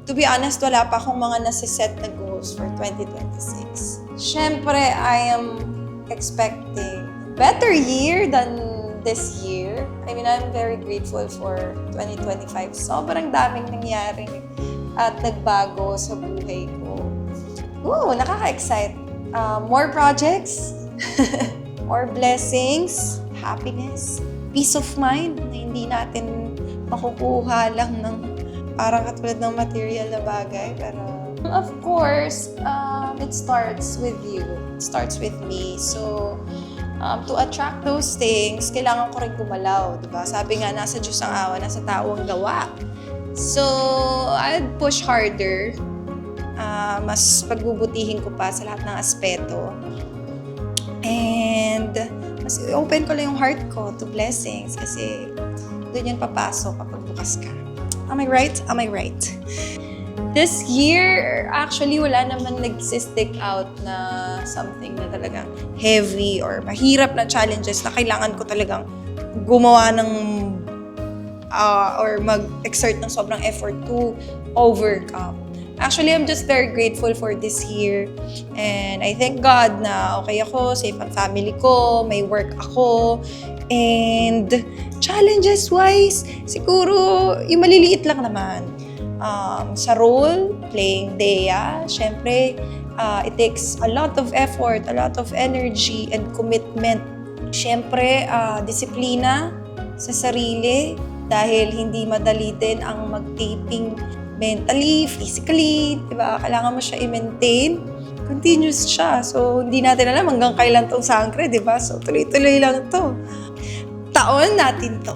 To be honest, wala pa akong mga nasiset na goals for 2026. Siyempre, I am expecting better year than this year. I mean, I'm very grateful for 2025. Sobrang daming nangyaring at nagbago sa buhay ko. Ooh, nakaka-excite. More projects, more blessings, happiness, peace of mind na hindi natin makukuha lang ng parang katulad ng material na bagay. Pero, of course, it starts with you. It starts with me. So, to attract those things, kailangan ko rin gumalaw, diba? Sabi nga, nasa Diyos ang awa, nasa tao ang gawa. So, I'd push harder. Mas pagbubutihin ko pa sa lahat ng aspeto. And, mas open ko lang yung heart ko to blessings kasi doon yan papasok kapag bukas ka. Am I right? Am I right? This year, actually, wala naman nag-stick out na something na talagang heavy or mahirap na challenges na kailangan ko talagang gumawa ng or mag-exert ng sobrang effort to overcome. Actually, I'm just very grateful for this year. And I thank God na okay ako, safe ang family ko, may work ako. And challenges-wise, siguro yung maliliit lang naman. Sa role, playing Dea, syempre, it takes a lot of effort, a lot of energy and commitment. Syempre, disiplina sa sarili dahil hindi madali din ang mag-taping mentally, physically, diba? Kailangan mo siya i-maintain. Continuous siya. So, hindi natin alam hanggang kailan tong sangre, diba? So, tuloy-tuloy lang to. Taon natin to.